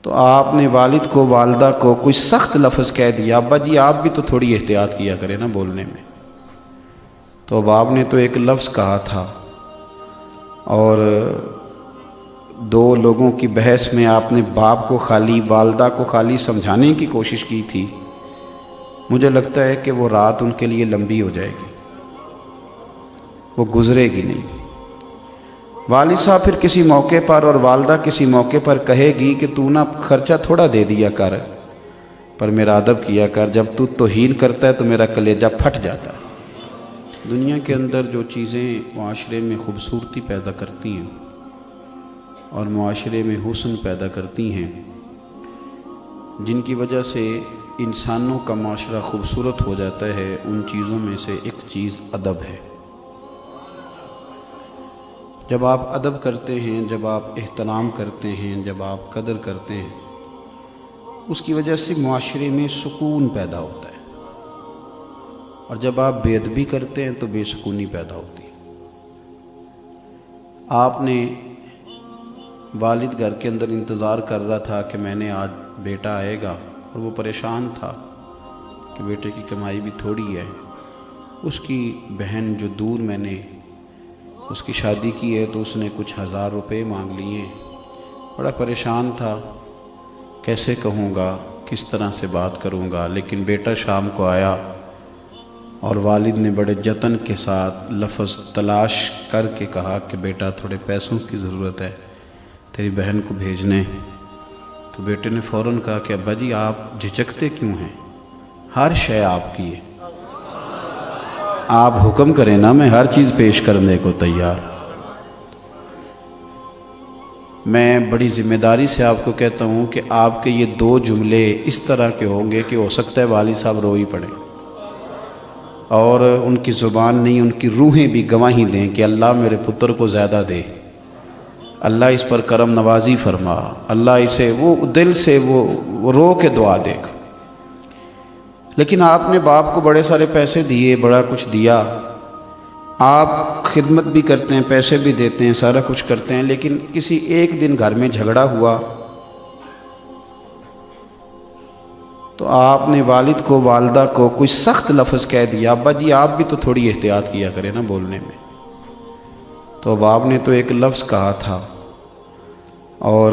تو آپ نے والد کو والدہ کو کوئی سخت لفظ کہہ دیا، ابا جی آپ بھی تو تھوڑی احتیاط کیا کریں نا بولنے میں۔ تو اب آپ نے تو ایک لفظ کہا تھا اور دو لوگوں کی بحث میں آپ نے باپ کو خالی والدہ کو خالی سمجھانے کی کوشش کی تھی۔ مجھے لگتا ہے کہ وہ رات ان کے لیے لمبی ہو جائے گی، وہ گزرے گی نہیں۔ والد صاحب پھر کسی موقع پر اور والدہ کسی موقع پر کہے گی کہ تو نا خرچہ تھوڑا دے دیا کر، پر میرا ادب کیا کر، جب تو توہین کرتا ہے تو میرا کلیجہ پھٹ جاتا ہے۔ دنیا کے اندر جو چیزیں معاشرے میں خوبصورتی پیدا کرتی ہیں اور معاشرے میں حسن پیدا کرتی ہیں، جن کی وجہ سے انسانوں کا معاشرہ خوبصورت ہو جاتا ہے، ان چیزوں میں سے ایک چیز ادب ہے۔ جب آپ ادب کرتے ہیں، جب آپ احترام کرتے ہیں، جب آپ قدر کرتے ہیں، اس کی وجہ سے معاشرے میں سکون پیدا ہوتا ہے، اور جب آپ بے ادبی کرتے ہیں تو بے سکونی پیدا ہوتی ہے۔ آپ نے والد گھر کے اندر انتظار کر رہا تھا کہ میں نے آج بیٹا آئے گا، اور وہ پریشان تھا کہ بیٹے کی کمائی بھی تھوڑی ہے۔ اس کی بہن جو دور میں نے اس کی شادی کی ہے تو اس نے کچھ 1000 روپے مانگ لیے۔ بڑا پریشان تھا، کیسے کہوں گا، کس طرح سے بات کروں گا، لیکن بیٹا شام کو آیا اور والد نے بڑے جتن کے ساتھ لفظ تلاش کر کے کہا کہ بیٹا تھوڑے پیسوں کی ضرورت ہے تیری بہن کو بھیجنے۔ تو بیٹے نے فوراً کہا کہ ابا جی آپ جھجکتے کیوں ہیں، ہر شے آپ کی ہے، آپ حکم کریں نا، میں ہر چیز پیش کرنے کو تیار۔ میں بڑی ذمہ داری سے آپ کو کہتا ہوں کہ آپ کے یہ 2 جملے اس طرح کے ہوں گے کہ ہو سکتا ہے والد صاحب رو ہی پڑیں، اور ان کی زبان نہیں، ان کی روحیں بھی گواہی دیں کہ اللہ میرے پتر کو زیادہ دے، اللہ اس پر کرم نوازی فرما، اللہ اسے وہ دل سے وہ رو کے دعا دے گا۔ لیکن آپ نے باپ کو بڑے سارے پیسے دیے، بڑا کچھ دیا، آپ خدمت بھی کرتے ہیں، پیسے بھی دیتے ہیں، سارا کچھ کرتے ہیں، لیکن کسی ایک دن گھر میں جھگڑا ہوا تو آپ نے والد کو والدہ کو کوئی سخت لفظ کہہ دیا، ابا جی آپ بھی تو تھوڑی احتیاط کیا کریں نا بولنے میں۔ تو اب آپ نے تو ایک لفظ کہا تھا اور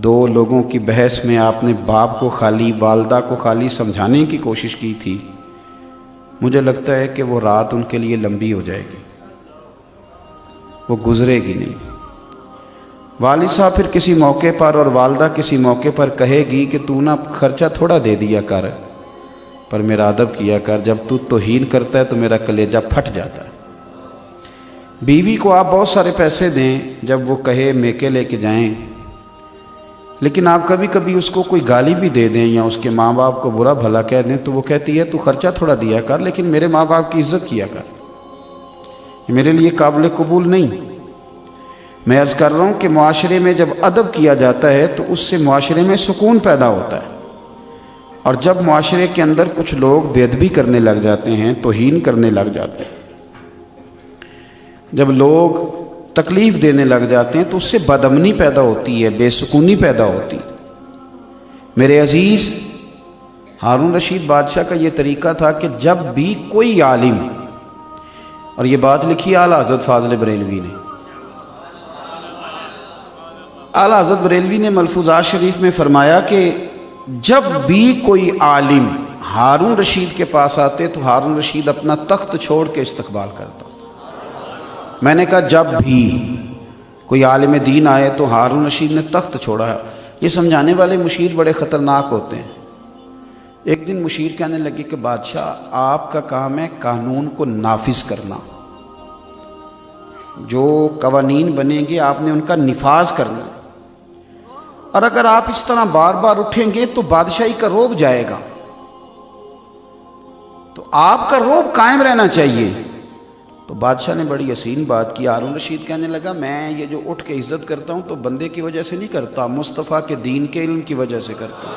2 لوگوں کی بحث میں آپ نے باپ کو خالی والدہ کو خالی سمجھانے کی کوشش کی تھی۔ مجھے لگتا ہے کہ وہ رات ان کے لیے لمبی ہو جائے گی، وہ گزرے گی نہیں۔ والد صاحب پھر کسی موقع پر اور والدہ کسی موقع پر کہے گی کہ تو نا خرچہ تھوڑا دے دیا کر، پر میرا ادب کیا کر، جب تو توہین کرتا ہے تو میرا کلیجہ پھٹ جاتا ہے۔ بیوی کو آپ بہت سارے پیسے دیں، جب وہ کہے میکے لے کے جائیں، لیکن آپ کبھی کبھی اس کو کوئی گالی بھی دے دیں یا اس کے ماں باپ کو برا بھلا کہہ دیں تو وہ کہتی ہے تو خرچہ تھوڑا دیا کر، لیکن میرے ماں باپ کی عزت کیا کر، یہ میرے لیے قابل قبول نہیں۔ میں عرض کر رہا ہوں کہ معاشرے میں جب ادب کیا جاتا ہے تو اس سے معاشرے میں سکون پیدا ہوتا ہے، اور جب معاشرے کے اندر کچھ لوگ بے ادبی کرنے لگ جاتے ہیں، توہین کرنے لگ جاتے ہیں، جب لوگ تکلیف دینے لگ جاتے ہیں تو اس سے بدامنی پیدا ہوتی ہے، بے سکونی پیدا ہوتی ہے۔ میرے عزیز، ہارون رشید بادشاہ کا یہ طریقہ تھا کہ جب بھی کوئی عالم، اور یہ بات لکھی اعلیٰ حضرت فاضل بریلوی نے، اعلیٰ حضرت بریلوی نے ملفوظات شریف میں فرمایا کہ جب بھی کوئی عالم ہارون رشید کے پاس آتے تو ہارون رشید اپنا تخت چھوڑ کے استقبال کرتا۔ میں نے کہا جب بھی کوئی عالم دین آئے تو ہارون رشید نے تخت چھوڑا ہے۔ یہ سمجھانے والے مشیر بڑے خطرناک ہوتے ہیں۔ ایک دن مشیر کہنے لگے کہ بادشاہ آپ کا کام ہے قانون کو نافذ کرنا، جو قوانین بنیں گے آپ نے ان کا نفاذ کرنا، اور اگر آپ اس طرح بار بار اٹھیں گے تو بادشاہی کا رعب جائے گا، تو آپ کا رعب قائم رہنا چاہیے۔ تو بادشاہ نے بڑی حسین بات کی۔ ہارون رشید کہنے لگا میں یہ جو اٹھ کے عزت کرتا ہوں تو بندے کی وجہ سے نہیں کرتا، مصطفیٰ کے دین کے علم کی وجہ سے کرتا ہوں،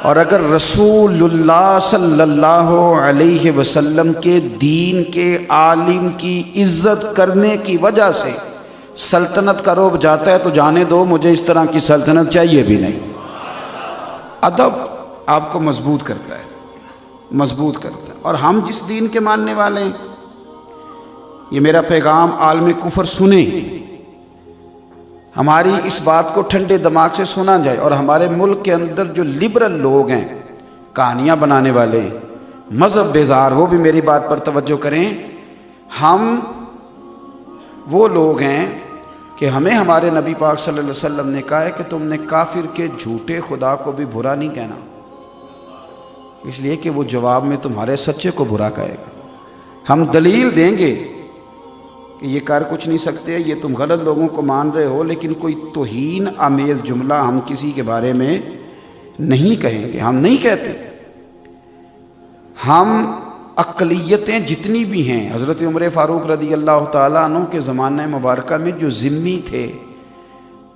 اور اگر رسول اللہ صلی اللہ علیہ وسلم کے دین کے عالم کی عزت کرنے کی وجہ سے سلطنت کا رعب جاتا ہے تو جانے دو، مجھے اس طرح کی سلطنت چاہیے بھی نہیں۔ ادب آپ کو مضبوط کرتا ہے، مضبوط کرتا ہے۔ اور ہم جس دین کے ماننے والے ہیں، یہ میرا پیغام عالم کفر سنیں، ہماری اس بات کو ٹھنڈے دماغ سے سنا جائے، اور ہمارے ملک کے اندر جو لبرل لوگ ہیں، کہانیاں بنانے والے، مذہب بیزار، وہ بھی میری بات پر توجہ کریں۔ ہم وہ لوگ ہیں کہ ہمیں ہمارے نبی پاک صلی اللہ علیہ وسلم نے کہا ہے کہ تم نے کافر کے جھوٹے خدا کو بھی برا نہیں کہنا، اس لیے کہ وہ جواب میں تمہارے سچے کو برا کہے گا۔ ہم دلیل دیں گے کہ یہ کر کچھ نہیں سکتے، یہ تم غلط لوگوں کو مان رہے ہو، لیکن کوئی توہین آمیز جملہ ہم کسی کے بارے میں نہیں کہیں گے، ہم نہیں کہتے۔ ہم اقلیتیں جتنی بھی ہیں، حضرت عمر فاروق رضی اللہ تعالیٰ عنہ کے زمانہ مبارکہ میں جو ذمی تھے،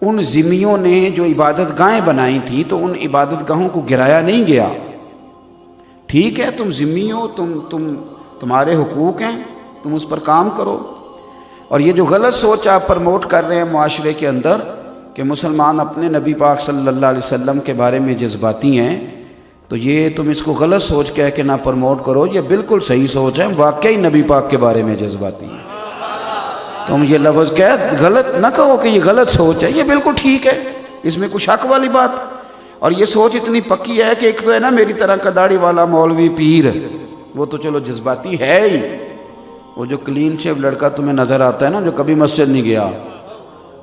ان ذمیوں نے جو عبادت گاہیں بنائی تھیں تو ان عبادت گاہوں کو گرایا نہیں گیا۔ ٹھیک ہے، تم ذمی ہو، تمہارے حقوق ہیں، تم اس پر کام کرو۔ اور یہ جو غلط سوچ آپ پرموٹ کر رہے ہیں معاشرے کے اندر کہ مسلمان اپنے نبی پاک صلی اللہ علیہ وسلم کے بارے میں جذباتی ہیں، تو یہ تم اس کو غلط سوچ کہہ کے نہ پرموٹ کرو، یہ بالکل صحیح سوچ ہے، واقعی نبی پاک کے بارے میں جذباتی ہیں۔ تم یہ لفظ کہہ غلط نہ کہو کہ یہ غلط سوچ ہے، یہ بالکل ٹھیک ہے، اس میں کوئی شک والی بات۔ اور یہ سوچ اتنی پکی ہے کہ ایک تو ہے نا میری طرح کا داڑھی والا مولوی پیر، وہ تو چلو جذباتی ہے ہی، وہ جو کلین شیو لڑکا تمہیں نظر آتا ہے نا، جو کبھی مسجد نہیں گیا،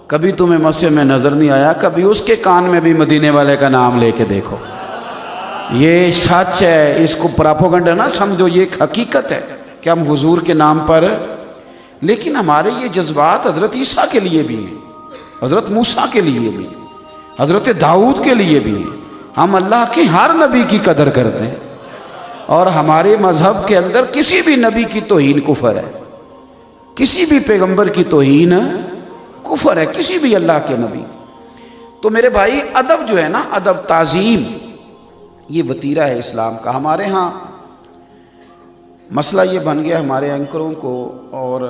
کبھی تمہیں مسجد میں نظر نہیں آیا، کبھی اس کے کان میں بھی مدینے والے کا نام لے کے دیکھو، یہ سچ ہے، اس کو پراپوگنڈا نہ سمجھو، یہ ایک حقیقت ہے کہ ہم حضور کے نام پر، لیکن ہمارے یہ جذبات حضرت عیسیٰ کے لیے بھی ہیں، حضرت موسیٰ کے لیے بھی ہیں، حضرت داؤد کے لیے بھی ہیں۔ ہم اللہ کے ہر نبی کی قدر کرتے ہیں، اور ہمارے مذہب کے اندر کسی بھی نبی کی توہین کفر ہے، کسی بھی پیغمبر کی توہین کفر ہے، کسی بھی اللہ کے نبی۔ تو میرے بھائی، ادب جو ہے نا، ادب، تعظیم، یہ وتیرہ ہے اسلام کا۔ ہمارے ہاں مسئلہ یہ بن گیا، ہمارے اینکروں کو اور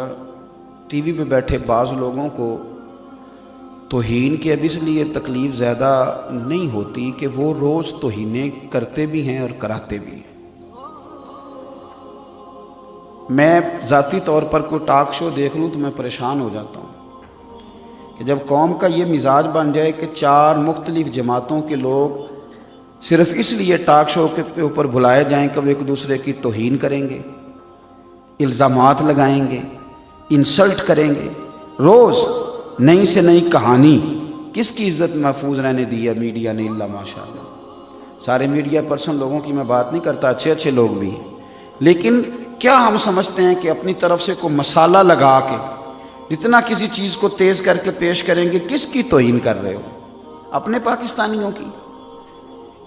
ٹی وی پہ بیٹھے بعض لوگوں کو توہین کی اب اس لیے تکلیف زیادہ نہیں ہوتی کہ وہ روز توہینیں کرتے بھی ہیں اور کراتے بھی ہیں۔ میں ذاتی طور پر کوئی ٹاک شو دیکھ لوں تو میں پریشان ہو جاتا ہوں کہ جب قوم کا یہ مزاج بن جائے کہ 4 مختلف جماعتوں کے لوگ صرف اس لیے ٹاک شو کے اوپر بلائے جائیں کہ وہ ایک دوسرے کی توہین کریں گے، الزامات لگائیں گے، انسلٹ کریں گے، روز نئی سے نئی کہانی۔ کس کی عزت محفوظ رہنے دی ہے میڈیا نے؟ اللہ ماشاءاللہ، سارے میڈیا پرسن لوگوں کی میں بات نہیں کرتا، اچھے اچھے لوگ بھی ہیں، لیکن کیا ہم سمجھتے ہیں کہ اپنی طرف سے کوئی مسالہ لگا کے جتنا کسی چیز کو تیز کر کے پیش کریں گے؟ کس کی توہین کر رہے ہو؟ اپنے پاکستانیوں کی،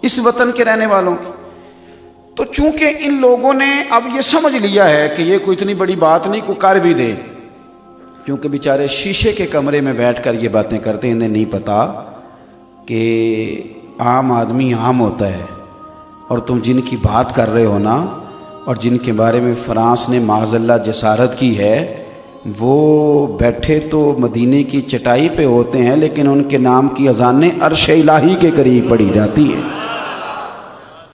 اس وطن کے رہنے والوں کی۔ تو چونکہ ان لوگوں نے اب یہ سمجھ لیا ہے کہ یہ کوئی اتنی بڑی بات نہیں، کو کر بھی دے، کیونکہ بیچارے شیشے کے کمرے میں بیٹھ کر یہ باتیں کرتے ہیں، انہیں نہیں پتا کہ عام آدمی عام ہوتا ہے، اور تم جن کی بات کر رہے ہو نا، اور جن کے بارے میں فرانس نے معاذ اللہ جسارت کی ہے، وہ بیٹھے تو مدینے کی چٹائی پہ ہوتے ہیں، لیکن ان کے نام کی اذانیں عرش الہی کے قریب پڑھی جاتی ہیں۔